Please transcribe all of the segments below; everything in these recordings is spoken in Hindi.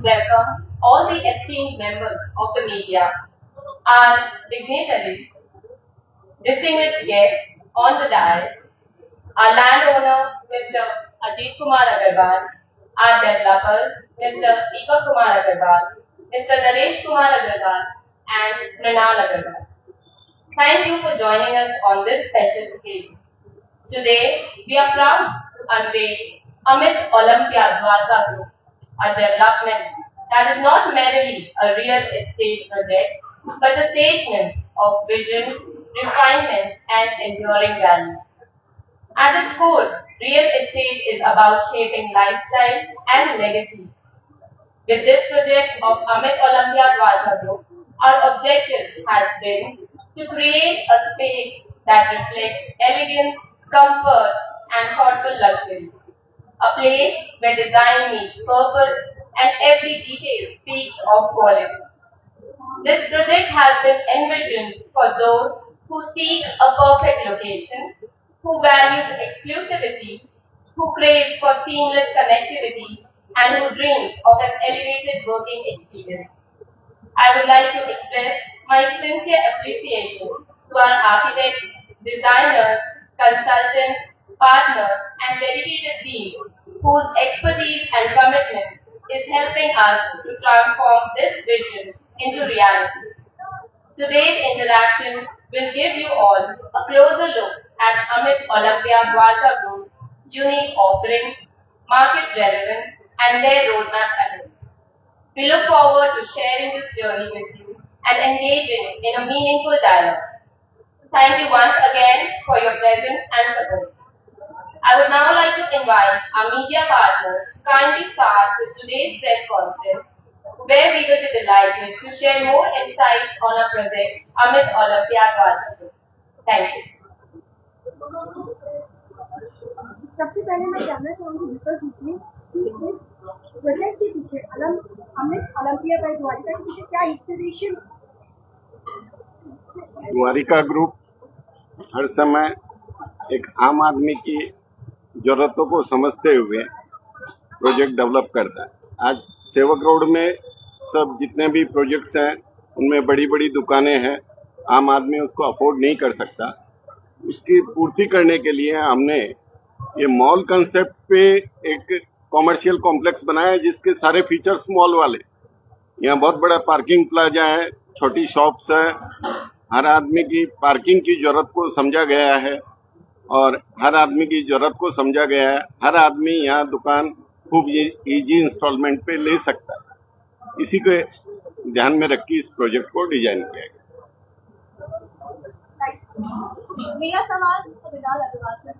welcome all the esteemed members of the media, our dignitaries, distinguished guests on the dais, our landowner, Mr. Ajit Kumar Agarwal, our developer, Mr. Deepak Kumar Agarwal, Mr. Naresh Kumar Agarwal, and Mrinal Agarwal. Thank you for joining us on this special occasion. Today, we are proud to unveil Amit Olympia Dwarka Group, a development that is not merely a real estate project, but a statement of vision, refinement, and enduring values. At its core, real estate is about shaping lifestyle and legacy. With this project of Amit Olympia Dwarka Group, our objective has been to create a space that reflects elegance, comfort, and thoughtful luxury. A place where design meets purpose and every detail speaks of quality. This project has been envisioned for those who seek a perfect location, who values exclusivity, who craves for seamless connectivity, and who dreams of an elevated working experience. I would like to express my sincere appreciation to our architects, designers, consultants, partners, and dedicated teams whose expertise and commitment is helping us to transform this vision into reality. Today's interaction will give you all a closer look at Amit Olympia Dwarka Group's unique offerings, market relevance, and their roadmap ahead. We look forward to sharing this journey with you and engaging in a meaningful dialogue. Thank you once again for your presence and support. I would now like to invite our media partners to kindly start with today's press conference, where we will be delighted to share more insights on our project, Amit Olympia Dwarka. Thank you. सबसे पहले मैं जानना चाहूंगी दीपक जी से कि इस प्रोजेक्ट के पीछे अमित ओलंपिया बाय द्वारिका के पीछे क्या इंस्पिरेशन। द्वारिका ग्रुप हर समय एक आम आदमी की जरूरतों को समझते हुए प्रोजेक्ट डेवलप करता है। आज सेवक रोड में सब जितने भी प्रोजेक्ट्स हैं उनमें बड़ी बड़ी दुकानें हैं, आम आदमी उसको अफोर्ड नहीं कर सकता। उसकी पूर्ति करने के लिए हमने ये मॉल कंसेप्ट पे एक कॉमर्शियल कॉम्प्लेक्स बनाया है जिसके सारे फीचर्स मॉल वाले। यहाँ बहुत बड़ा पार्किंग प्लाजा है, छोटी शॉप्स है, हर आदमी की पार्किंग की जरूरत को समझा गया है और हर आदमी की जरूरत को समझा गया है। हर आदमी यहाँ दुकान खूब इजी इंस्टॉलमेंट पे ले सकता है। इसी को ध्यान में रख के इस प्रोजेक्ट को डिजाइन किया गया। मेरा सवाल मृणाल अग्रवाल से है।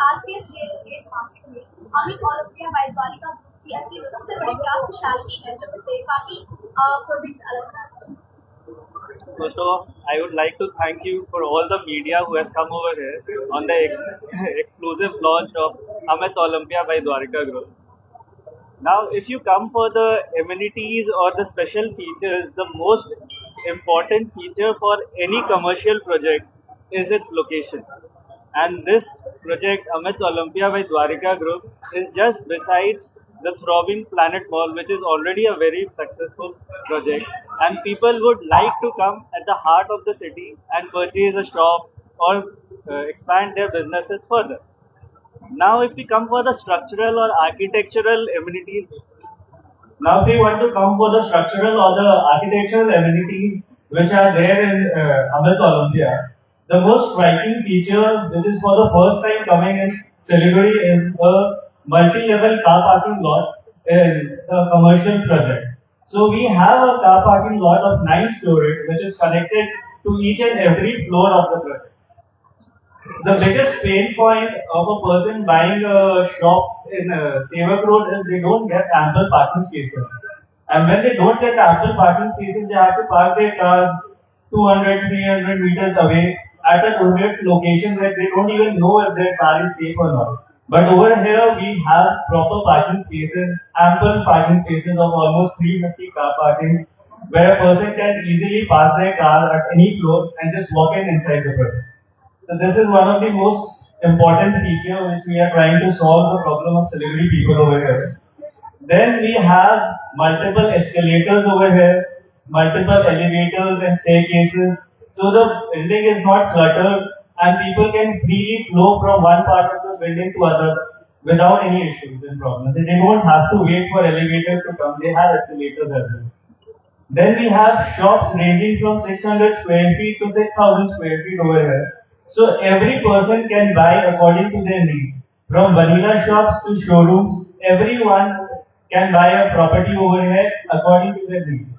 आज के इस मार्केट में अमित ओलंपिया बाय द्वारिका की ऐसी सबसे बड़ी क्या स्पेशलिटी है जो इससे बाकी प्रोजेक्ट अलग है? So I would like to thank you for all the media who has come over here on the exclusive launch of Amit Olympia by Dwarka Group. Now, if you come for the amenities or the special features, the most important feature for any commercial project is its location. And this project, Amit Olympia by Dwarka Group, is just besides the thriving Planet Mall, which is already a very successful project. And people would like to come at the heart of the city and purchase a shop or expand their businesses further. Now, if we come for the structural or architectural amenities, now if we want to come for the structural or the architectural amenities which are there in Amit Olympia, the most striking feature, which is for the first time coming in Siliguri, is a multi-level car parking lot in the commercial project. So we have a car parking lot of 9 stories, which is connected to each and every floor of the project. The biggest pain point of a person buying a shop in Sevak Road is they don't get ample parking spaces. And when they don't get ample parking spaces, they have to park their cars 200, 300 meters away at a remote location where they don't even know if their car is safe or not. But over here, we have proper parking spaces, ample parking spaces of almost 350 car parking, where a person can easily park their car at any floor and just walk in inside the project. So this is one of the most important features which we are trying to solve the problem of Siliguri people over here. Then we have multiple escalators over here, multiple elevators and staircases. So the building is not cluttered and people can freely flow from one part of the building to other without any issues and problems. They don't have to wait for elevators to come. They have escalators as well. Then we have shops ranging from 600 square feet to 6,000 square feet over here. So every person can buy according to their needs. From vanilla shops to showrooms, everyone can buy a property over here according to their needs.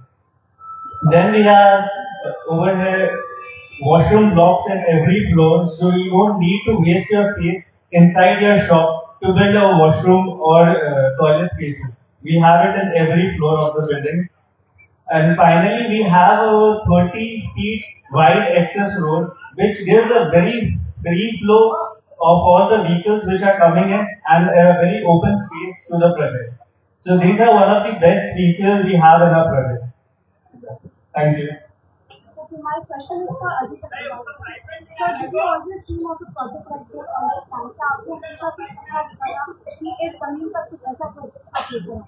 Then we have over here washroom blocks in every floor, so you don't need to waste your space inside your shop to build a washroom or toilet spaces. We have it in every floor of the building. And finally, we have a 30 feet wide access road, which gives a very free flow of all the vehicles which are coming in and a very open space to the project. So these are one of the best features we have in our project. Thank you. Okay, my question is for Aditya Agarwal. Sir, did you always dream of a project like this on this time? क्या आपको हमेशा से ऐसा लगा कि इस जमीन पर कुछ ऐसा प्रोजेक्ट आप लेते हैं?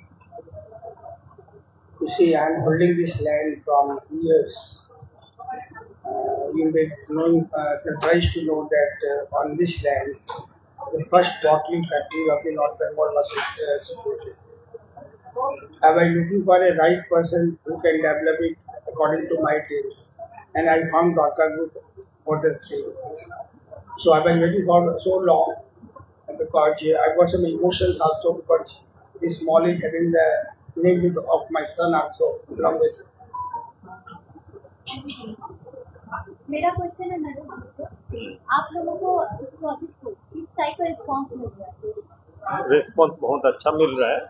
You see, I am holding this land from years. You may knowing, surprised to know that on this land, the first bottling factory of the North Bengal was situated. I was looking for a right person who can develop it according to my dreams, and I found Dwarka Group for the same. So I was waiting for so long because I got some emotions also because this mall is having the name of my son also along with it. मेरा क्वेश्चन है नरेश जी से, आप लोगों को इस प्रोजेक्ट को किस टाइप का रिस्पांस मिल रहा है? रिस्पॉन्स बहुत अच्छा मिल रहा है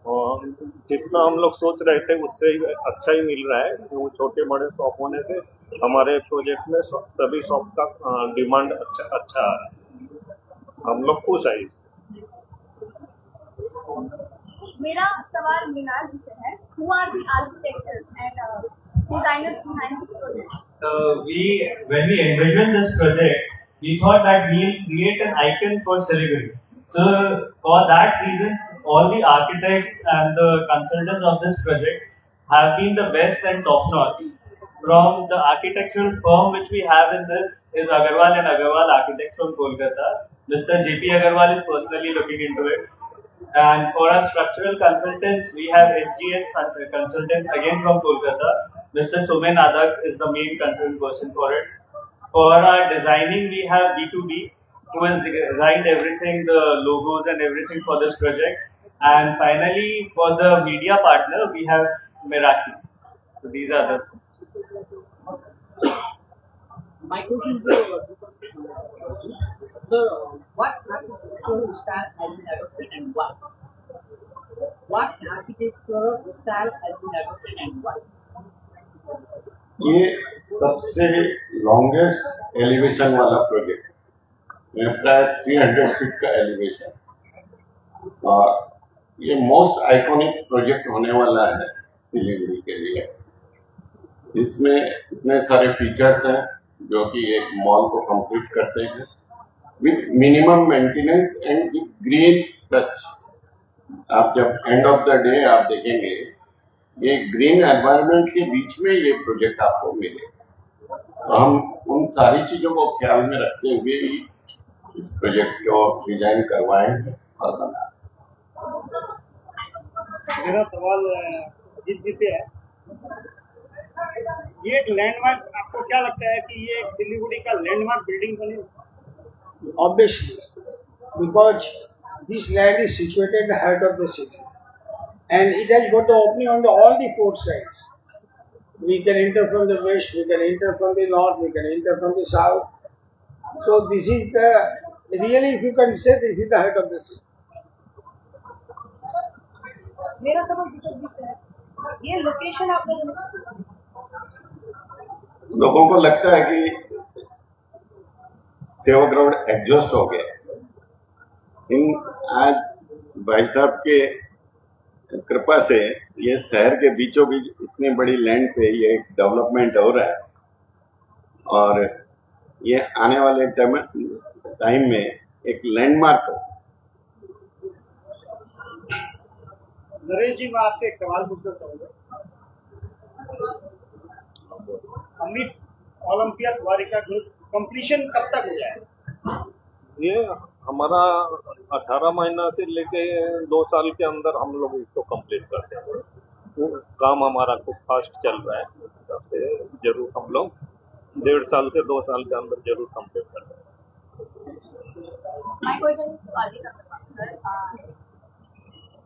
और जितना हम लोग सोच रहे थे उससे अच्छा ही मिल रहा है। वो छोटे बड़े शॉप होने से हमारे प्रोजेक्ट में सभी शॉप का डिमांड अच्छा है। हम लोग खुश है इससे। मेरा सवाल मीनाल जी से है, who are the architects and designers behind this project? When we envisioned this project, we thought that we'll create an icon for Siliguri. So for that reason, all the architects and the consultants of this project have been the best and top notch. From the architectural firm which we have in this is Agarwal and Agarwal Architects from Kolkata. Mr. JP Agarwal is personally looking into it. And for our structural consultants, we have SGS consultants again from Kolkata. Mr. Sumen Adak is the main concerned person for it. For our designing, we have B2B, who has designed everything, the logos and everything for this project. And finally, for the media partner, we have Meraki. So these are the. My question is, sir, what architectural style has been adopted and why? What architectural style has been adopted and why? ये सबसे लॉन्गेस्ट एलिवेशन वाला प्रोजेक्ट है, प्राय 300 फीट का एलिवेशन, और ये मोस्ट आइकॉनिक प्रोजेक्ट होने वाला है सिलीगुड़ी के लिए। इसमें इतने सारे फीचर्स हैं जो कि एक मॉल को कंप्लीट करते हैं with minimum maintenance and with green touch. आप जब एंड ऑफ द डे आप देखेंगे ये ग्रीन एनवायरनमेंट के बीच में ये प्रोजेक्ट आपको मिले, तो हम उन सारी चीजों को ख्याल में रखते हुए ही इस प्रोजेक्ट को डिजाइन करवाएंगे और बनाएंगे। मेरा सवाल जीत जी से है, ये एक लैंडमार्क, आपको क्या लगता है कि ये सिलीगुड़ी का लैंडमार्क बिल्डिंग बने? Obviously, because this land is situated in the heart of the city, and it has got the opening on all the four sides. We can enter from the west, we can enter from the north, we can enter from the south. So this is the really, if you can say, this is the heart of the city. मेरा सवाल दीपक जी से है, ये लोकेशन आप लोगों ने लोगों को लगता है कि सेवक रोड एग्जॉस्ट हो गया, इन आज भाई साहब के कृपा से ये शहर के बीचों बीच इतनी बड़ी लैंड पे ये डेवलपमेंट हो रहा है, और ये आने वाले टाइम में एक लैंडमार्क हो। नरेश जी, मैं आपसे एक सवाल पूछना चाहूंगा। Amit Olympia Dwarika group completion कब तक हो जाएगा? ये हमारा 18 महीना से लेके 2 साल के अंदर हम लोग इसको कंप्लीट करते हैं। वो काम हमारा खूब फास्ट चल रहा है, तो जरूर हम लोग 1.5 साल से 2 साल के अंदर जरूर कंप्लीट करते हैं। My question is to Aditya sir.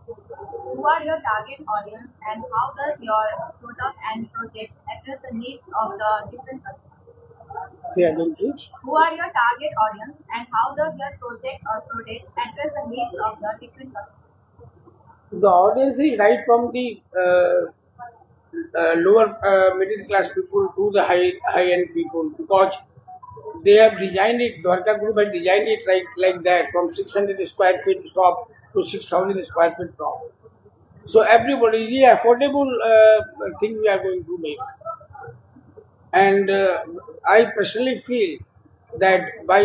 Who are your target audience and how does your product and project address the needs of the different customers? Say again, please. Who are your target audience and how does your project or product address the needs of the different customers? The audience is right from the lower middle class people to the high end people, because they have designed it. Dwarka Group has designed it like that, from 600 square feet shop to 6,000 square feet shop. So everybody is the affordable thing we are going to make. And I personally feel that by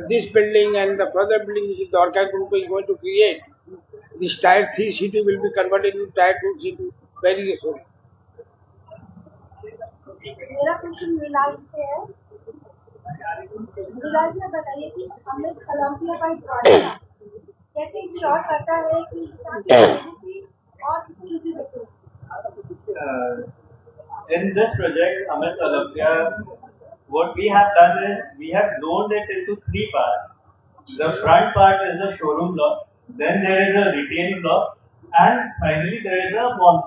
this building and the further buildings the Dwarka Group is going to create, this tier 3 city will be converted into tier 2 city very soon. मेरा क्वेश्चन विलास से है। विलास ने बताइए कि अमित ओलंपिया बाई द्वारिका कैसे इंश्योर करता है कि यहाँ की प्राइवेसी और exclusivity. In this project, Amit Olympia, what we have done is we have zoned it into 3 parts. The front part is the showroom block, then there is a retail block, and finally there is a mall,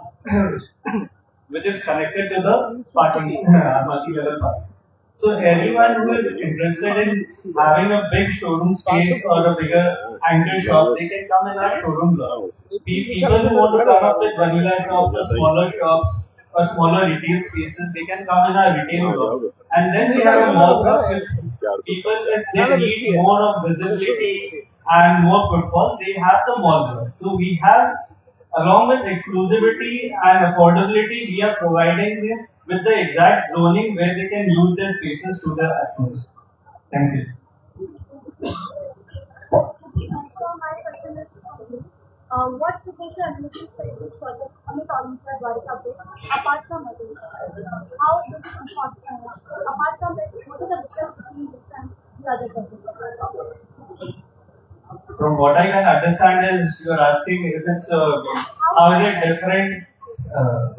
which is connected to the parking multi-level parking. So everyone who is interested in having a big showroom space or a bigger anchor shop, they can come in our showroom block. People who want to come up with vanilla shops or smaller shops or smaller retail spaces, they can come in our retail block. And then we have a mall block which people, if they need more of visibility and more footfall, they have the mall block. So we have, along with exclusivity and affordability, we are providing them with the exact zoning where they can use their spaces to their utmost. Thank you. So my question is, what signature amenities for this project Amit Olympia Dwarika Group apart from others? How does it support, apart from it, what is the difference between this and the other projects? From what I can understand is you're asking if it's how is it different?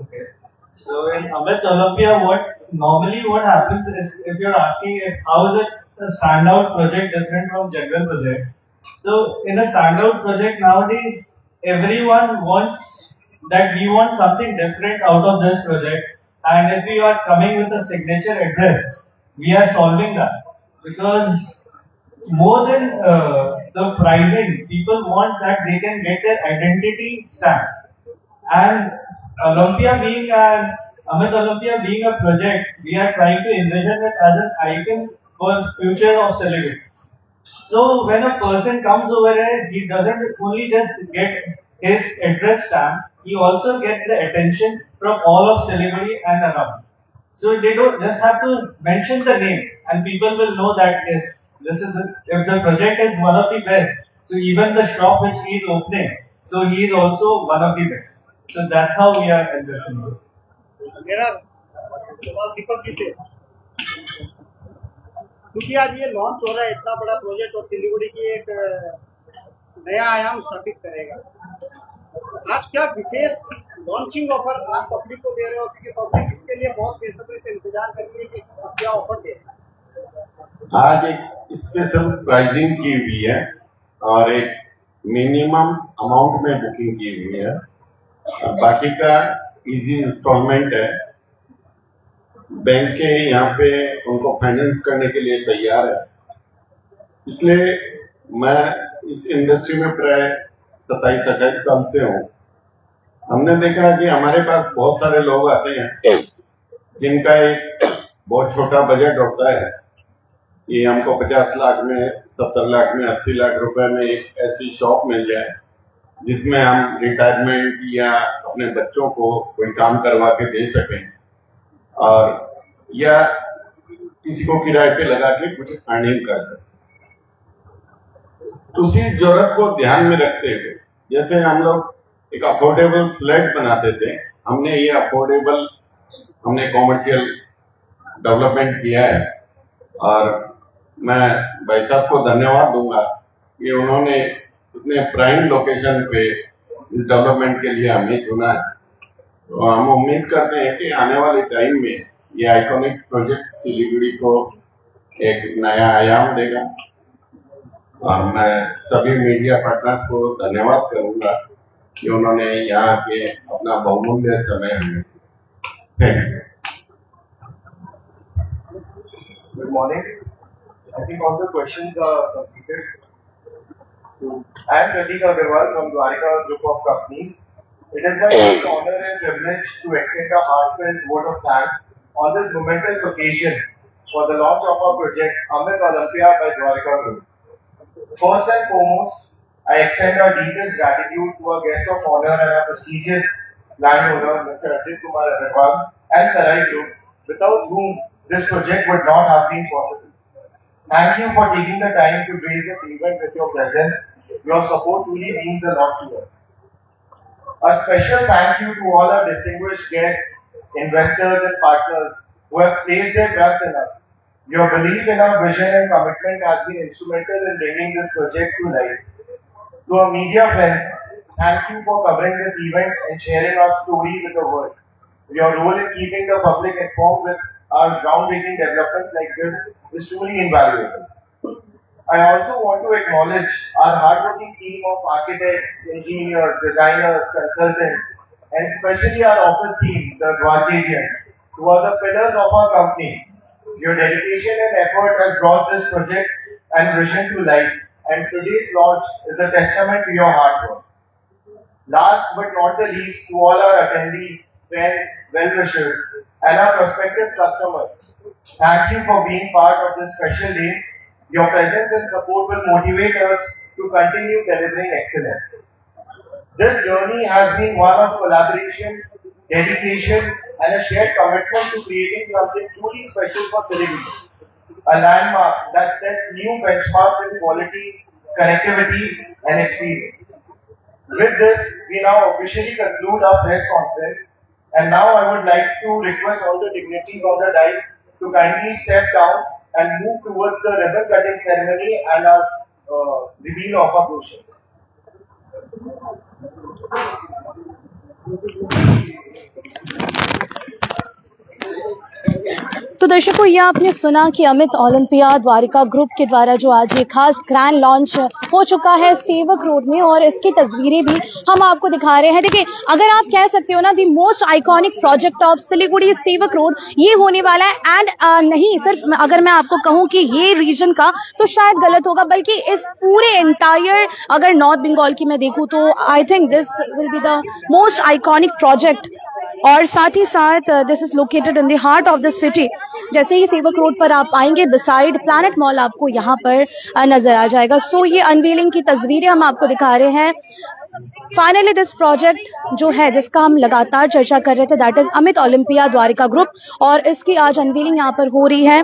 Okay. So in Amit Olympia, what happens is if you're asking how is it a standout project different from general project? So in a standout project nowadays, everyone wants that we want something different out of this project, and if we are coming with a signature address, we are solving that because more than the pricing, people want that they can get their identity stamp. And Amit Olympia being a project, we are trying to envision it as an icon for future of celebrity. So when a person comes over here, he doesn't only just get his address stamp, he also gets the attention from all of celebrity and around. So they don't just have to mention the name, and people will know that yes, this is if the project is one of the best. So even the shop which he is opening, so he is also one of the best. So that's how we are envisioning it. मेरा सवाल दीपक जी से, क्योंकि आज ये लॉन्च हो रहा है इतना बड़ा प्रोजेक्ट और सिलीगुड़ी की एक नया आयाम स्थापित करेगा, आज क्या विशेष लॉन्चिंग ऑफर आप पब्लिक को दे रहे हो, क्योंकि पब्लिक इसके लिए बहुत बेसब्री से इंतजार कर रही है कि आप क्या ऑफर दे रहे हैं। आज एक स्पेशल प्राइसिंग की हुई है और एक मिनिमम अमाउंट में बुकिंग की हुई है, बाकी का इजी इंस्टॉलमेंट है। बैंक के यहाँ पे उनको फाइनेंस करने के लिए तैयार है। इसलिए मैं इस इंडस्ट्री में प्राय 27-28 साल से हूँ। हमने देखा कि हमारे पास बहुत सारे लोग आते हैं जिनका एक बहुत छोटा बजट होता है कि हमको 50 लाख में, 70 लाख में, 80 लाख रुपए में एक ऐसी शॉप मिल जाए जिसमें हम रिटायरमेंट या अपने बच्चों को कोई काम करवा के दे सकें और या किसी को किराए पे लगा के कुछ अर्निंग कर सकें। उसी जरूरत को ध्यान में रखते हुए जैसे हम लोग एक अफोर्डेबल फ्लैट बनाते थे, हमने ये अफोर्डेबल हमने कॉमर्शियल डेवलपमेंट किया है। और मैं भाई साहब को धन्यवाद दूंगा कि उन्होंने इतने प्राइम लोकेशन पे इस डेवलपमेंट के लिए हमें चुना है। तो हम उम्मीद करते हैं कि आने वाले टाइम में ये आइकॉनिक प्रोजेक्ट सिलीगुड़ी को एक नया आयाम देगा। और मैं सभी मीडिया पार्टनर्स को धन्यवाद करूंगा कि उन्होंने यहाँ के अपना बहुमूल्य समय हमें। Thank you. Good morning. I think all the questions are completed. I am Pratik Agarwal from Dwarika Group of Companies. It is my great honor and privilege to extend a heartfelt vote of thanks on this momentous occasion for the launch of our project Amit Olympia by Dwarika Group. First and foremost, I extend our deepest gratitude to our guest of honor and our prestigious landowner, Mr. Ajit Kumar Agarwal and Sarai Group, without whom this project would not have been possible. Thank you for taking the time to grace this event with your presence. Your support truly means a lot to us. A special thank you to all our distinguished guests, investors and partners who have placed their trust in us. Your belief in our vision and commitment has been instrumental in bringing this project to life. To our media friends, thank you for covering this event and sharing our story with the world. Your role in keeping the public informed with our groundbreaking developments like this is truly invaluable. I also want to acknowledge our hardworking team of architects, engineers, designers, consultants, and especially our office team, the Dwarkadians, who are the pillars of our company. Your dedication and effort has brought this project and vision to life, and today's launch is a testament to your hard work. Last but not the least, to all our attendees, friends, well-wishers, and our prospective customers, thank you for being part of this special day. Your presence and support will motivate us to continue delivering excellence. This journey has been one of collaboration, dedication, and a shared commitment to creating something truly special for Siliguri, a landmark that sets new benchmarks in quality, connectivity, and experience. With this, we now officially conclude our press conference, and now I would like to request all the dignitaries on the dais to kindly step down and move towards the ribbon cutting ceremony and our reveal of our brochure. तो दर्शकों, ये आपने सुना कि अमित ओलंपिया द्वारिका ग्रुप के द्वारा जो आज ये खास ग्रैंड लॉन्च हो चुका है सेवक रोड में, और इसकी तस्वीरें भी हम आपको दिखा रहे हैं। देखिए, अगर आप कह सकते हो ना the most iconic project of Siliguri सेवक रोड, ये होने वाला है। एंड नहीं सिर्फ अगर मैं आपको कहूँ कि ये रीजन का, तो शायद गलत होगा, बल्कि इस पूरे एंटायर अगर नॉर्थ बंगाल की मैं देखूँ तो I think this will be the most iconic project. और साथ ही साथ this is located in the heart of the city. जैसे ही सेवक रोड पर आप आएंगे, बिसाइड प्लैनेट मॉल आपको यहाँ पर नजर आ जाएगा। सो ये अनवीलिंग की तस्वीरें हम आपको दिखा रहे हैं। फाइनली दिस प्रोजेक्ट जो है, जिसका हम लगातार चर्चा कर रहे थे, that is Amit Olympia Dwarika group, और इसकी आज अनवीलिंग यहाँ पर हो रही है।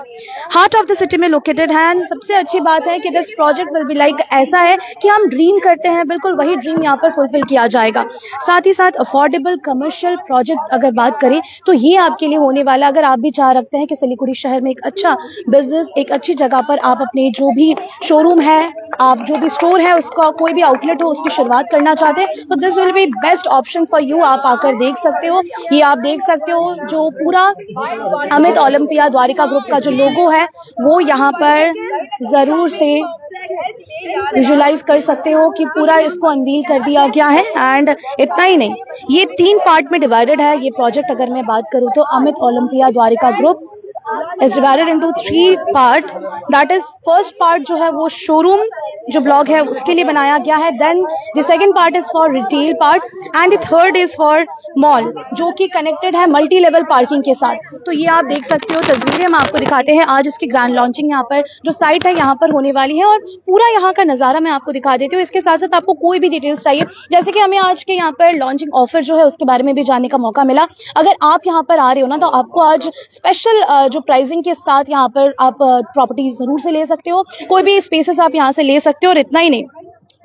हार्ट ऑफ द सिटी में लोकेटेड है। सबसे अच्छी बात है कि this project will be like, ऐसा है कि हम ड्रीम करते हैं, बिल्कुल वही ड्रीम यहाँ पर फुलफिल किया जाएगा। साथ ही साथ अफोर्डेबल कमर्शियल प्रोजेक्ट अगर बात करें तो ये आपके लिए होने वाला। अगर आप भी चाह रखते हैं कि सिलीगुड़ी शहर में एक अच्छा बिजनेस, एक अच्छी जगह पर आप अपने जो भी शोरूम है, आप जो भी स्टोर है, उसका कोई भी आउटलेट हो, उसकी शुरुआत करना चाहते हैं, तो this will be best option for you. आप आकर देख सकते हो। ये आप देख सकते हो जो पूरा अमित ओलंपिया द्वारिका ग्रुप का जो लोगो है, वो यहाँ पर जरूर से विजुलाइज कर सकते हो कि पूरा इसको अनवील कर दिया गया है। एंड इतना ही नहीं, ये 3 पार्ट में डिवाइडेड है ये प्रोजेक्ट। अगर मैं बात करूं तो Amit Olympia Dwarika group is divided into 3 part. That is, first part जो है वो शोरूम जो ब्लॉक है उसके लिए बनाया गया है। Then the second part is for retail part, and the third is for mall, जो कि कनेक्टेड है मल्टी लेवल पार्किंग के साथ। तो ये आप देख सकते हो, तस्वीरें हम आपको दिखाते हैं। आज इसकी ग्रैंड लॉन्चिंग यहाँ पर जो साइट है यहाँ पर होने वाली है, और पूरा यहाँ का नजारा मैं आपको दिखा देती हूँ। इसके साथ साथ आपको कोई भी डिटेल्स चाहिए, जैसे कि हमें आज के यहाँ पर लॉन्चिंग ऑफर जो है उसके बारे में भी जानने का मौका मिला। अगर आप यहाँ पर आ रहे हो ना, तो आपको आज स्पेशल जो प्राइसिंग के साथ यहाँ पर आप प्रॉपर्टी जरूर से ले सकते हो, कोई भी स्पेसेस आप यहाँ से ले सकते हो। और इतना ही नहीं,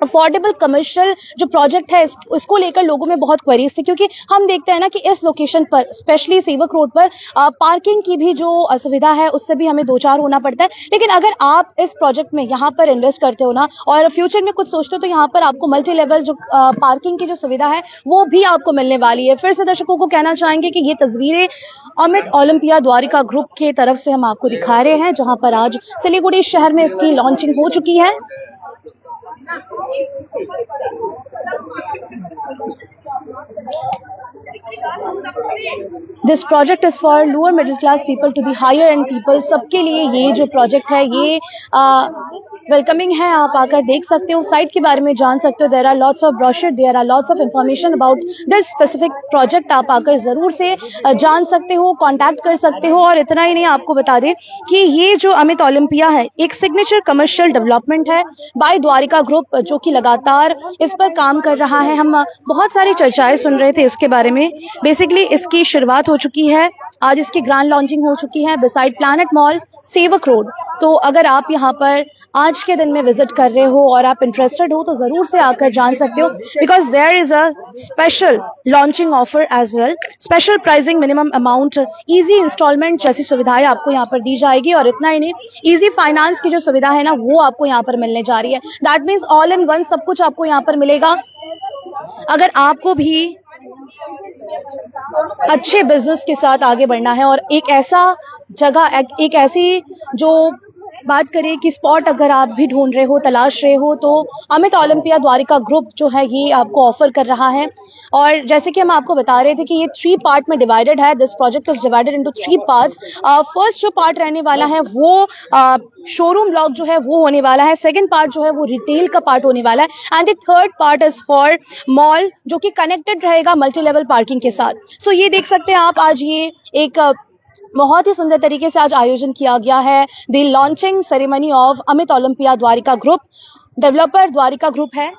अफोर्डेबल कमर्शियल जो प्रोजेक्ट है इसको लेकर लोगों में बहुत क्वेरीज थी, क्योंकि हम देखते हैं ना कि इस लोकेशन पर स्पेशली सेवक रोड पर पार्किंग की भी जो असुविधा है उससे भी हमें दो चार होना पड़ता है। लेकिन अगर आप इस प्रोजेक्ट में यहाँ पर इन्वेस्ट करते हो ना और फ्यूचर में कुछ सोचते हो तो यहाँ पर आपको मल्टी लेवल जो पार्किंग की जो सुविधा है वो भी आपको मिलने वाली है। फिर से दर्शकों को कहना चाहेंगे कि ये तस्वीरें अमित ओलंपिया द्वारिका ग्रुप के तरफ से हम आपको दिखा रहे हैं, जहां पर आज सिलीगुड़ी शहर में इसकी लॉन्चिंग हो चुकी है। This project is for lower middle class people to the higher end people. सबके लिए ये जो प्रोजेक्ट है ये वेलकमिंग है। आप आकर देख सकते हो, साइट के बारे में जान सकते हो। There are lots of brochure, there are lots of information about this specific project. आप आकर जरूर से जान सकते हो, कांटेक्ट कर सकते हो। और इतना ही नहीं, आपको बता दें कि ये जो अमित ओलंपिया है एक सिग्नेचर कमर्शियल डेवलपमेंट है बाय द्वारिका ग्रुप, जो कि लगातार इस पर काम कर रहा है। हम बहुत सारी चर्चाएं सुन रहे थे इसके बारे में। बेसिकली इसकी शुरुआत हो चुकी है, आज इसकी ग्रैंड लॉन्चिंग हो चुकी है बिसाइड प्लैनेट मॉल सेवक रोड। तो अगर आप यहाँ पर आज के दिन में विजिट कर रहे हो और आप इंटरेस्टेड हो तो जरूर से आकर जान सकते हो, because there is a special launching offer as well. Special pricing, minimum amount, easy instalment जैसी सुविधाएं आपको यहाँ पर दी जाएगी। और इतना ही नहीं, इजी फाइनेंस की जो सुविधा है ना वो आपको यहाँ पर मिलने जा रही है। That means all in one सब कुछ आपको यहाँ पर मिलेगा। अगर आपको भी अच्छे बिजनेस के साथ आगे बढ़ना है और एक ऐसा जगह, एक ऐसी जो बात करें कि स्पॉट अगर आप भी ढूंढ रहे हो, तलाश रहे हो, तो अमित ओलंपिया द्वारिका ग्रुप जो है ये आपको ऑफर कर रहा है। और जैसे कि हम आपको बता रहे थे कि ये 3 पार्ट में डिवाइडेड है। This project is divided into 3 parts. First जो पार्ट रहने वाला है वो शोरूम ब्लॉक जो है वो होने वाला है। सेकंड पार्ट जो है वो रिटेल का पार्ट होने वाला है। And the third part is for mall, जो कि कनेक्टेड रहेगा मल्टी लेवल पार्किंग के साथ। सो ये देख सकते हैं आप, आज ये एक बहुत ही सुंदर तरीके से आज आयोजन किया गया है the launching ceremony of Amit Olympia Dwarika group. Developer Dwarika group है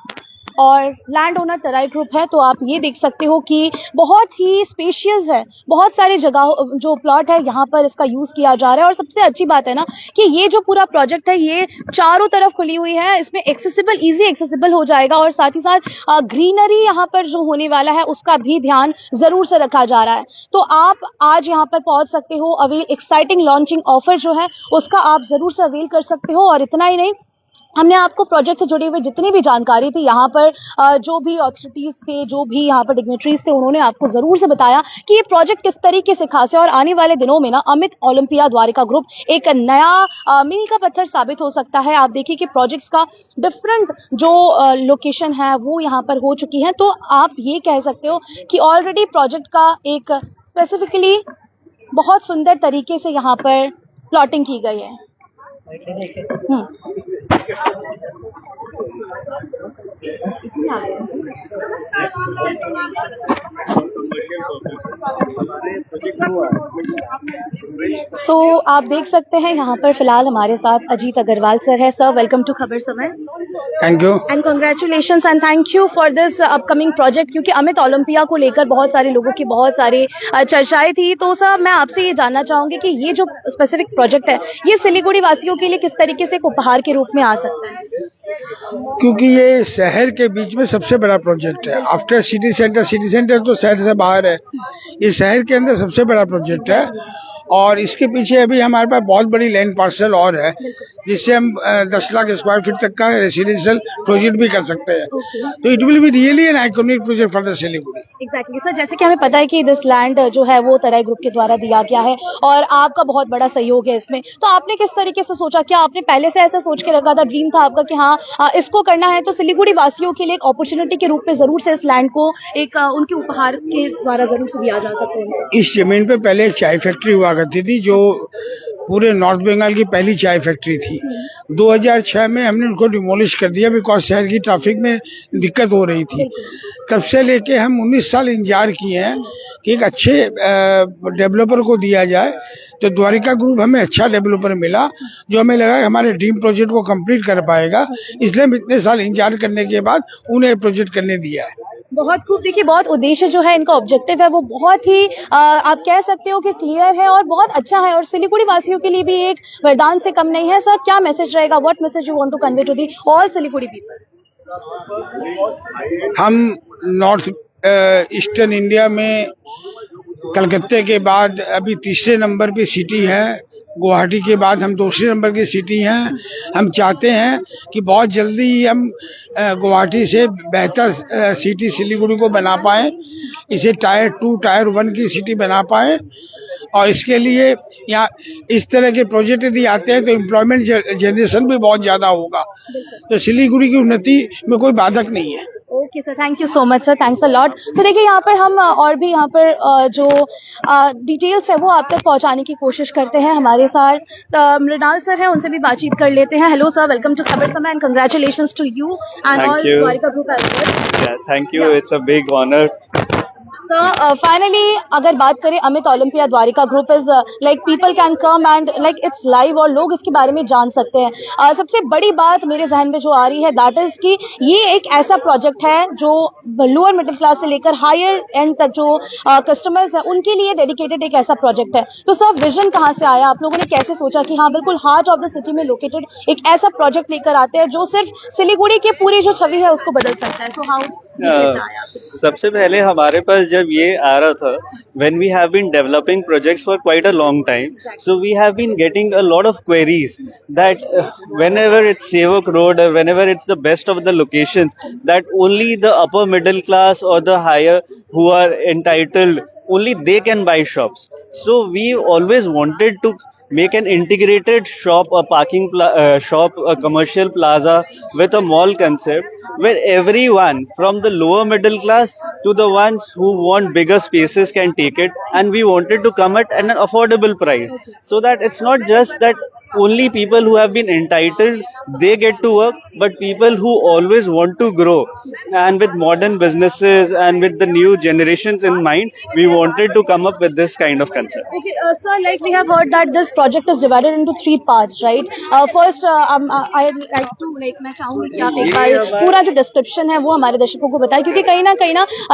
और लैंड ओनर तराई ग्रुप है। तो आप ये देख सकते हो कि बहुत ही स्पेशियस है, बहुत सारी जगह जो प्लॉट है यहाँ पर इसका यूज किया जा रहा है। और सबसे अच्छी बात है ना कि ये जो पूरा प्रोजेक्ट है ये चारों तरफ खुली हुई है, इसमें एक्सेसिबल, इजी एक्सेसिबल हो जाएगा। और साथ ही साथ ग्रीनरी यहाँ पर जो होने वाला है उसका भी ध्यान जरूर से रखा जा रहा है। तो आप आज यहाँ पर पहुंच सकते हो। अवेल एक्साइटिंग लॉन्चिंग ऑफर जो है उसका आप जरूर से अवेल कर सकते हो। और इतना ही नहीं, हमने आपको प्रोजेक्ट से जुड़ी हुई जितनी भी जानकारी थी, यहाँ पर जो भी अथॉरिटीज थे, जो भी यहाँ पर डिग्नेटरीज थे, उन्होंने आपको जरूर से बताया कि ये प्रोजेक्ट किस तरीके से खास है। और आने वाले दिनों में ना अमित ओलंपिया द्वारिका ग्रुप एक नया मील का पत्थर साबित हो सकता है। आप देखिए कि प्रोजेक्ट्स का डिफरेंट जो लोकेशन है वो यहाँ पर हो चुकी है। तो आप ये कह सकते हो कि ऑलरेडी प्रोजेक्ट का एक स्पेसिफिकली बहुत सुंदर तरीके से यहाँ पर प्लॉटिंग की गई है। सो आप देख सकते हैं यहाँ पर फिलहाल हमारे साथ अजीत अग्रवाल सर है। सर, वेलकम टू खबर समय। Thank you and congratulations and thank you for this upcoming project, क्योंकि अमित ओलंपिया को लेकर बहुत सारे लोगों की बहुत सारी चर्चाएं थी। तो सर, मैं आपसे ये जानना चाहूंगी कि ये जो स्पेसिफिक प्रोजेक्ट है ये सिलीगुड़ी वासियों के लिए किस तरीके से एक उपहार के रूप में आ सकता है? क्योंकि ये शहर के बीच में सबसे बड़ा प्रोजेक्ट है। आफ्टर सिटी सेंटर तो शहर से बाहर है, ये शहर के अंदर सबसे बड़ा प्रोजेक्ट है। और इसके पीछे अभी हमारे पास बहुत बड़ी लैंड पार्सल और है, जिससे हम 10 लाख स्क्वायर फीट तक का रेसिडेंशियल प्रोजेक्ट भी कर सकते हैं। तो it will be really an iconic project for the Siliguri. Exactly sir, जैसे कि हमें पता है कि दिस लैंड जो है वो तराई ग्रुप के द्वारा दिया गया है और आपका बहुत बड़ा सहयोग है इसमें। तो आपने किस तरीके से सोचा, क्या आपने पहले से ऐसा सोच के रखा था, ड्रीम था आपका कि हाँ इसको करना है? तो सिलीगुड़ी वासियों के लिए एक अपॉर्चुनिटी के रूप में जरूर से इस लैंड को एक उनके उपहार के द्वारा जरूर से दिया जा सकता है। इस जमीन पे पहले एक चाय फैक्ट्री हुआ करती थी, जो पूरे नॉर्थ बंगाल की पहली चाय फैक्ट्री थी। 2006 में हमने उनको डिमोलिश कर दिया, बिकॉज शहर की ट्रैफिक में दिक्कत हो रही थी। तब से लेके हम 19 साल इंतजार किए हैं कि एक अच्छे डेवलपर को दिया जाए। तो द्वारिका ग्रुप हमें अच्छा डेवलपर मिला, जो हमें लगा हमारे ड्रीम प्रोजेक्ट को कंप्लीट कर पाएगा, इसलिए हम इतने साल इंतजार करने के बाद उन्हें प्रोजेक्ट करने दिया है। बहुत खूब। देखिए, बहुत उद्देश्य जो है इनका ऑब्जेक्टिव है वो बहुत ही आप कह सकते हो कि क्लियर है और बहुत अच्छा है, और सिलीगुड़ी वासियों के लिए भी एक वरदान से कम नहीं है। सर, क्या मैसेज रहेगा, what message you want to convey to the all Siliguri people? हम नॉर्थ ईस्टर्न इंडिया में कलकत्ते के बाद अभी तीसरे नंबर पे सिटी है, गुवाहाटी के बाद हम दूसरे नंबर की सिटी हैं। हम चाहते हैं कि बहुत जल्दी ही हम गुवाहाटी से बेहतर सिटी सिलीगुड़ी को बना पाएं, इसे टायर 2 टायर 1 की सिटी बना पाएं। और इसके लिए यहाँ इस तरह के प्रोजेक्ट यदि आते हैं तो एम्प्लॉयमेंट जनरेशन भी बहुत ज्यादा होगा, तो सिलीगुड़ी की उन्नति में कोई बाधक नहीं है। Okay sir, thank you so much sir, thanks a lot. तो देखिए यहाँ पर हम और भी यहाँ पर जो डिटेल्स है वो आप तक पहुँचाने की कोशिश करते हैं। हमारे साथ मृणाल सर हैं, उनसे भी बातचीत कर लेते हैं। Hello sir, welcome to Khabar Samay and congratulations to you and all Dwarika group as well. Yeah, thank you. It's a big honor. So finally, अगर बात करें Amit Olympia Dwarika group is like people can come and like it's live और लोग इसके बारे में जान सकते हैं। सबसे बड़ी बात मेरे जहन में जो आ रही है दैट इज कि ये एक ऐसा प्रोजेक्ट है जो लोअर मिडिल क्लास से लेकर हायर एंड तक जो कस्टमर्स हैं उनके लिए डेडिकेटेड एक ऐसा प्रोजेक्ट है। तो सर विजन कहाँ से आया, आप लोगों ने कैसे सोचा कि हाँ बिल्कुल हार्ट ऑफ द सिटी में लोकेटेड एक ऐसा प्रोजेक्ट लेकर आते हैं जो सिर्फ सिलीगुड़ी की पूरी जो छवि है उसको बदल सकता है। सो हाउ सबसे पहले हमारे पास जब ये आ रहा था, when we have been developing projects for quite a long time, so we have been getting a lot of queries that whenever it's Sevak Road or whenever it's the best of the locations, that only the upper middle class or the higher who are entitled, only they can buy shops. So we always wanted to make an integrated shop, a parking shop, a commercial plaza with a mall concept where everyone from the lower middle class to the ones who want bigger spaces can take it, and we wanted to come at an affordable price so that it's not just that only people who have been entitled they get to work, but people who always want to grow, and with modern businesses and with the new generations in mind, we wanted to come up with this kind of concept. Okay, sir, like we have heard that this project is divided into 3 parts, right? First, I like to मैं चाहूंगी कि आप एक बार पूरा जो डिस्क्रिप्शन है वो हमारे दर्शकों को बताएं, क्योंकि कहीं ना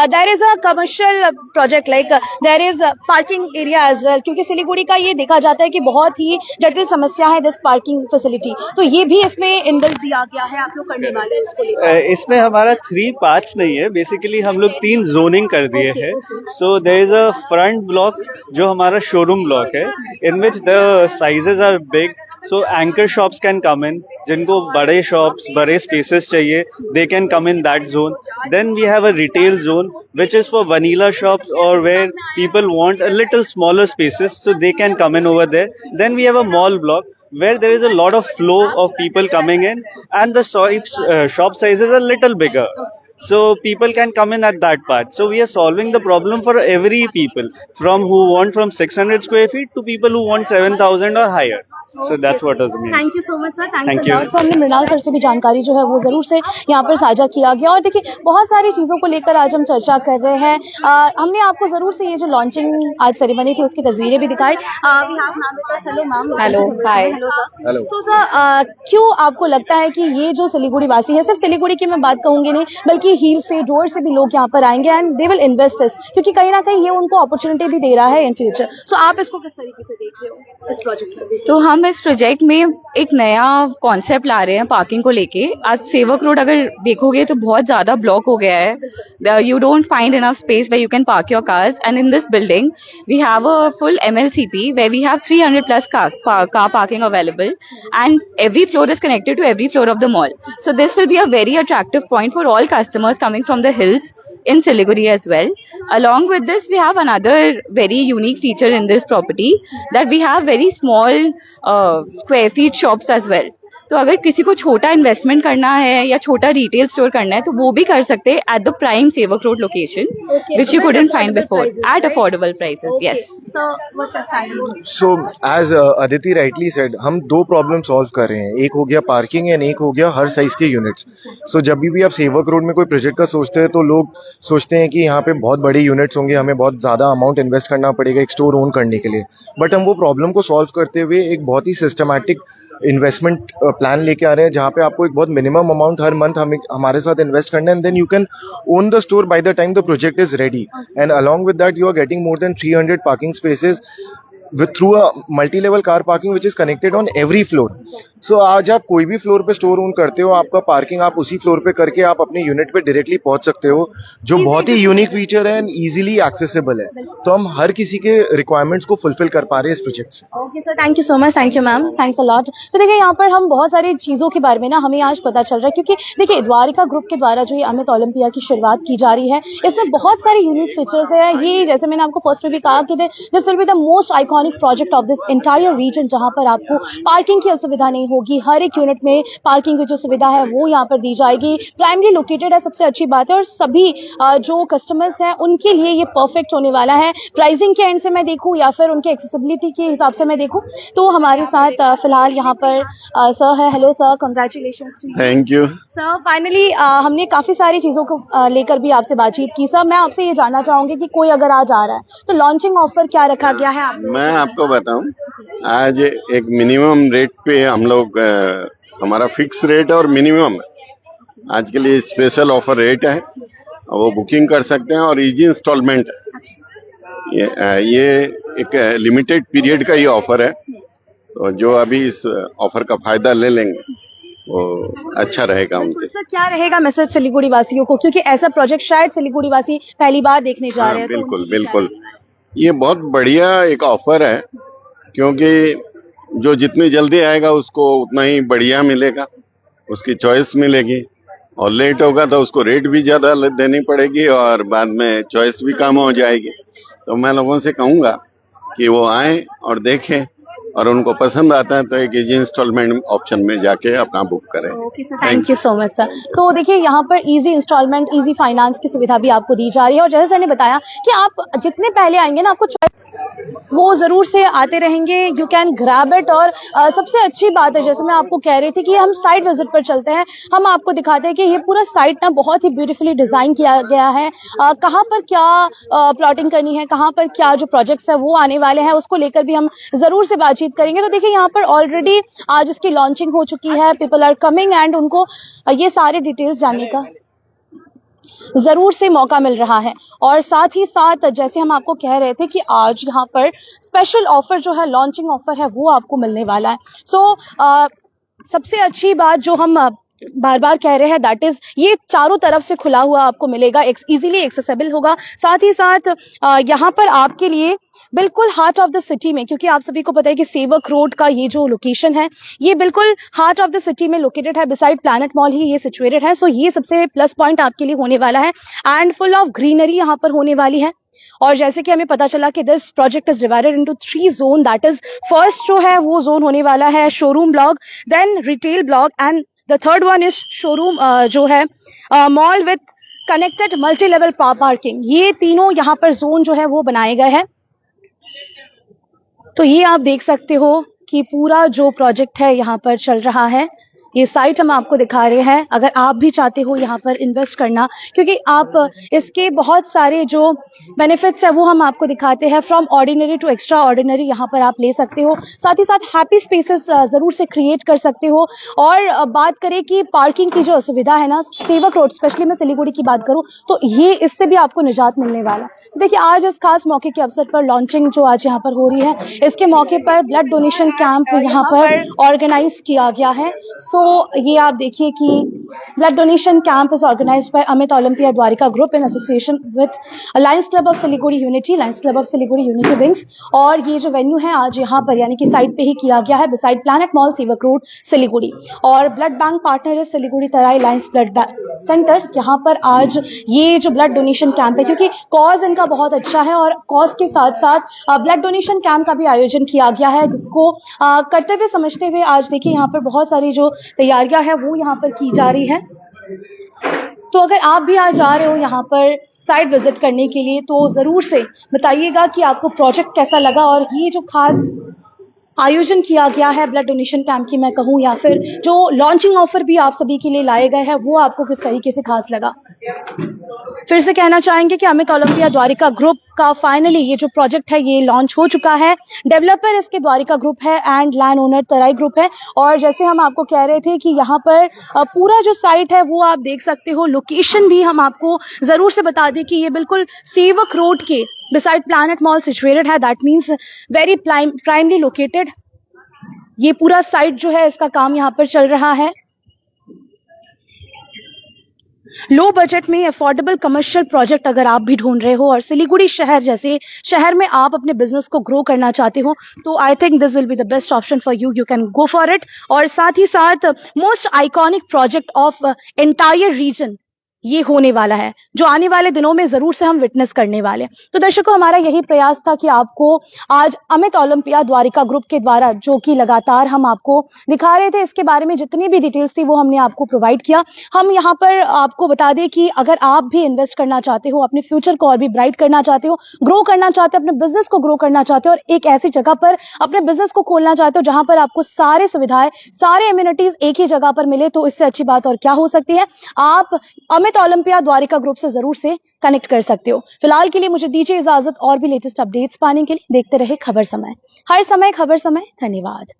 there is a commercial project, like there is parking area as well, क्योंकि सिलीगुड़ी का ये देखा जाता है कि बहुत ही जटिल समस्या है दिस पार्किंग फैसिलिटी, तो ये भी इसमें इनबिल्ट दिया गया है, आप लोग करने वाले हैं इसको लेकर। इसमें हमारा 3 पार्ट्स नहीं है, बेसिकली हम लोग 3 जोनिंग कर दिए हैं। So there is a front block जो हमारा शोरूम ब्लॉक है, in which the sizes are big, so anchor shops can come in, जिनको बड़े shops, बड़े spaces चाहिए, they can come in that zone. Then we have a retail zone which is for vanilla shops or where people want a little smaller spaces, so they can come in over there. Then we have a mall block where there is a lot of flow of people coming in, and the shop sizes are a little bigger. So people can come in at that part. So we are solving the problem for every people, from who want from 600 square feet to people who want 7,000 or higher. So that's what it means. Thank you so much sir, Thank thanks you. A lot. तो हमने मृणाल सर से भी जानकारी जो है वो जरूर से यहाँ पर साझा किया गया, और देखिए बहुत सारी चीज़ों को लेकर आज हम चर्चा कर रहे हैं। हमने आपको जरूर से ये जो लॉन्चिंग आज सेरेमनी थी उसकी तस्वीरें भी दिखाई। Hello ma'am. Hello, hi. Hello sir. So sir, क्यों आपको लगता है कि ये जो सिलीगुड़ी वासी है, सिर्फ सिलीगुड़ी की मैं बात कहूंगी नहीं बल्कि हील से डोर से भी लोग यहाँ पर आएंगे and they will invest this, क्योंकि कहीं ना कहीं ये उनको अपॉर्चुनिटी भी दे रहा है इन फ्यूचर। सो आप इसको किस तरीके से देख रहे हो इस प्रोजेक्ट को? तो हम इस प्रोजेक्ट में एक नया कॉन्सेप्ट ला रहे हैं पार्किंग को लेके। आज सेवक रोड अगर देखोगे तो बहुत ज्यादा ब्लॉक हो गया है, you don't find enough space where you can park your cars, and in this building we have a full MLCP where we have 300+ car parking available, and every floor is connected to every floor of the mall. So this will be a very attractive point for all customers coming from the hills in Siliguri as well. Along with this, we have another very unique feature in this property, that we have very small square feet shops as well. तो अगर किसी को छोटा इन्वेस्टमेंट करना है या छोटा रिटेल स्टोर करना है तो वो भी कर सकते हैं एट द प्राइम सेवक road location, which you couldn't find before at affordable prices. Yes. So what's your style? So as Aditi rightly said, हम 2 प्रॉब्लम सॉल्व कर रहे हैं, एक हो गया पार्किंग एंड एक हो गया हर साइज के यूनिट्स। सो जब भी आप सेवक रोड में कोई प्रोजेक्ट का सोचते हैं तो लोग सोचते हैं कि यहाँ पे बहुत बड़े यूनिट्स होंगे, हमें बहुत ज़्यादा अमाउंट इन्वेस्ट करना पड़ेगा एक स्टोर ओन करने के लिए, बट हम वो प्रॉब्लम को सॉल्व करते हुए एक बहुत ही सिस्टमैटिक इन्वेस्टमेंट प्लान लेके आ रहे हैं, जहाँ पे आपको एक बहुत मिनिमम अमाउंट हर मंथ हमारे साथ इन्वेस्ट करना है, and then you can own the store by the time the project is ready, and along with that you are getting more than 300 parking spaces with through a multi-level car parking which is connected on every floor. So आज आप कोई भी फ्लोर पे स्टोर ओन करते हो, आपका पार्किंग आप उसी फ्लोर पे करके आप अपने यूनिट पे डायरेक्टली पहुंच सकते हो, जो बहुत ही यूनिक फीचर है एंड इजीली एक्सेसिबल है. तो हम हर किसी के रिक्वायरमेंट्स को फुलफिल कर पा रहे हैं इस प्रोजेक्ट से. Okay sir, thank you so much, thank you ma'am, thanks a lot. तो देखिए यहाँ पर हम बहुत सारी चीज़ों के बारे में ना हमें आज पता चल रहा है, क्योंकि देखिए द्वारिका ग्रुप के द्वारा जो ये अमित ओलंपिया की शुरुआत की जा रही है, इसमें बहुत सारे यूनिक फीचर्स है. ये जैसे मैंने आपको फर्स्ट में भी कहा कि this will be the most iconic project of this entire reason, जहाँ पर आपको पार्किंग की असुविधा नहीं होगी. हर एक यूनिट में पार्किंग की जो सुविधा है वो यहाँ पर दी जाएगी. प्राइमरी लोकेटेड है, सबसे अच्छी बात है, और सभी जो कस्टमर्स हैं उनके लिए ये परफेक्ट होने वाला है. प्राइसिंग के एंड से मैं देखूँ या फिर उनके एक्सेसिबिलिटी के हिसाब से मैं देखूँ तो हमारे साथ फिलहाल यहाँ पर सर है. Hello sir, congratulations to you. Thank you. Sir finally हमने काफ़ी सारी चीज़ों को लेकर भी आपसे बातचीत की. सर मैं आपसे ये जानना चाहूँगी कि कोई अगर आज आ रहा है तो लॉन्चिंग ऑफर क्या रखा गया है आपने? मैं आपको बताऊं, आज एक मिनिमम रेट पे हम लोग हमारा फिक्स रेट और मिनिमम है. आज के लिए स्पेशल ऑफर रेट है, वो बुकिंग कर सकते हैं और इजी इंस्टॉलमेंट है. ये एक लिमिटेड पीरियड का ये ऑफर है, तो जो अभी इस ऑफर का फायदा ले लेंगे वो अच्छा रहेगा उनके. सर क्या रहेगा मैसेज सिलीगुड़ी वासियों को, क्योंकि ऐसा प्रोजेक्ट शायद सिलीगुड़ी वासी पहली बार देखने जा रहे हैं. बिल्कुल बिल्कुल, ये बहुत बढ़िया एक ऑफर है, क्योंकि जो जितनी जल्दी आएगा उसको उतना ही बढ़िया मिलेगा, उसकी चॉइस मिलेगी, और लेट होगा तो उसको रेट भी ज्यादा देनी पड़ेगी और बाद में चॉइस भी कम हो जाएगी. तो मैं लोगों से कहूंगा कि वो आए और देखें, और उनको पसंद आता है तो एक इजी इंस्टॉलमेंट ऑप्शन में जाके अपना बुक करें. Okay sir, thank you so much sir. तो देखिए यहाँ पर इजी इंस्टॉलमेंट, इजी फाइनेंस की सुविधा भी आपको दी जा रही है, और जैसे सर ने बताया कि आप जितने पहले आएंगे ना आपको वो जरूर से आते रहेंगे, यू कैन ग्रैब इट. और सबसे अच्छी बात है, जैसे मैं आपको कह रही थी कि हम साइट विजिट पर चलते हैं, हम आपको दिखाते हैं कि ये पूरा साइट ना बहुत ही ब्यूटीफुली डिजाइन किया गया है. कहाँ पर क्या प्लॉटिंग करनी है, कहाँ पर क्या जो प्रोजेक्ट्स है वो आने वाले हैं, उसको लेकर भी हम जरूर से बातचीत करेंगे. तो देखिए यहाँ पर ऑलरेडी आज इसकी लॉन्चिंग हो चुकी है, पीपल आर कमिंग एंड उनको ये सारे डिटेल्स जानने का जरूर से मौका मिल रहा है. और साथ ही साथ जैसे हम आपको कह रहे थे कि आज यहाँ पर स्पेशल ऑफर जो है, लॉन्चिंग ऑफर है, वो आपको मिलने वाला है. सो सबसे अच्छी बात जो हम बार बार कह रहे हैं, दैट इज ये चारों तरफ से खुला हुआ आपको मिलेगा, इजीली एक्सेसिबल होगा. साथ ही साथ यहाँ पर आपके लिए बिल्कुल हार्ट ऑफ द सिटी में, क्योंकि आप सभी को पता है कि सेवक रोड का ये जो लोकेशन है ये बिल्कुल हार्ट ऑफ द सिटी में लोकेटेड है, बिसाइड प्लैनेट मॉल ही ये सिचुएटेड है. सो ये सबसे प्लस पॉइंट आपके लिए होने वाला है, एंड फुल ऑफ ग्रीनरी यहाँ पर होने वाली है. और जैसे कि हमें पता चला कि this project is divided into 3 zone, that is first जो है वो जोन होने वाला है showroom block, then retail block, and the third one is showroom जो है mall with connected multi level parking. ये तीनों यहाँ पर जोन जो है वो बनाए गए हैं. तो ये आप देख सकते हो कि पूरा जो प्रोजेक्ट है यहाँ पर चल रहा है. ये साइट हम आपको दिखा रहे हैं, अगर आप भी चाहते हो यहाँ पर इन्वेस्ट करना, क्योंकि आप इसके बहुत सारे जो बेनिफिट्स है वो हम आपको दिखाते हैं. From ordinary to extraordinary यहाँ पर आप ले सकते हो. साथ ही साथ हैप्पी स्पेसेस जरूर से क्रिएट कर सकते हो. और बात करें कि पार्किंग की जो असुविधा है ना, सेवक रोड स्पेशली मैं सिलीगुड़ी की बात करूँ तो ये इससे भी आपको निजात मिलने वाला है. देखिए आज इस खास मौके के अवसर पर लॉन्चिंग जो आज यहाँ पर हो रही है, इसके मौके पर ब्लड डोनेशन कैंप यहाँ पर ऑर्गेनाइज किया गया है. सो ये आप देखिए कि blood donation camp is organised by Amit Olympia Dwarika group in association with Lions Club of Siliguri Unity, Lions Club of Siliguri Unity Wings. और ये जो वेन्यू है आज यहाँ पर यानी कि साइट पे ही किया गया है, बिसाइड प्लैनेट मॉल, सेवक रोड, सिलीगुड़ी. और ब्लड बैंक पार्टनर है सिलीगुड़ी तराई लायंस ब्लड सेंटर. यहाँ पर आज ये जो ब्लड डोनेशन कैंप है, क्योंकि कॉज इनका बहुत अच्छा है और कॉज के साथ साथ ब्लड डोनेशन कैंप का भी आयोजन किया गया है, जिसको कर्तव्य समझते हुए आज देखिए यहाँ पर बहुत सारी जो तैयारियां है वो यहाँ पर की जा रही है. तो अगर आप भी आज जा रहे हो यहाँ पर साइट विजिट करने के लिए तो जरूर से बताइएगा कि आपको प्रोजेक्ट कैसा लगा, और ये जो खास आयोजन किया गया है ब्लड डोनेशन कैंप की मैं कहूँ, या फिर जो लॉन्चिंग ऑफर भी आप सभी के लिए लाए गए हैं, वो आपको किस तरीके से खास लगा. फिर से कहना चाहेंगे कि अमित ओलंपिया द्वारिका ग्रुप का फाइनली ये जो प्रोजेक्ट है ये लॉन्च हो चुका है। डेवलपर इसके द्वारिका ग्रुप है and land owner Terai group है। और जैसे हम आपको कह रहे थे कि यहाँ पर पूरा जो साइट है वो आप देख सकते हो। लोकेशन भी हम आपको जरूर से बता दें कि ये बिल्कुल सेवक रोड के बिसाइड प्लैनेट मॉल सिचुएटेड है। That means very primarily located. ये पूरा साइट जो है इसका काम यहाँ पर चल रहा है। लो बजट में अफोर्डेबल कमर्शियल प्रोजेक्ट अगर आप भी ढूंढ रहे हो और सिलीगुड़ी शहर जैसे शहर में आप अपने बिजनेस को ग्रो करना चाहते हो तो I think this will be the best option for you. You can go for it. और साथ ही साथ most iconic project of entire reason ये होने वाला है जो आने वाले दिनों में जरूर से हम विटनेस करने वाले हैं। तो दर्शकों, हमारा यही प्रयास था कि आपको आज अमित ओलंपिया द्वारिका ग्रुप के द्वारा जो कि लगातार हम आपको दिखा रहे थे इसके बारे में जितनी भी डिटेल्स थी वो हमने आपको प्रोवाइड किया। हम यहाँ पर आपको बता दें कि अगर आप भी इन्वेस्ट करना चाहते हो, अपने फ्यूचर को और भी ब्राइट करना चाहते हो, ग्रो करना चाहते हो, अपने बिजनेस को ग्रो करना चाहते हो और एक ऐसी जगह पर अपने बिजनेस को खोलना चाहते हो जहां पर आपको सारे सुविधाएं, सारे इम्यूनिटीज एक ही जगह पर मिले, तो इससे अच्छी बात और क्या हो सकती है। आप अमित ओलंपिया द्वारिका ग्रुप से जरूर से कनेक्ट कर सकते हो। फिलहाल के लिए मुझे दीजिए इजाजत। और भी लेटेस्ट अपडेट्स पाने के लिए देखते रहे खबर समय। हर समय खबर समय। धन्यवाद।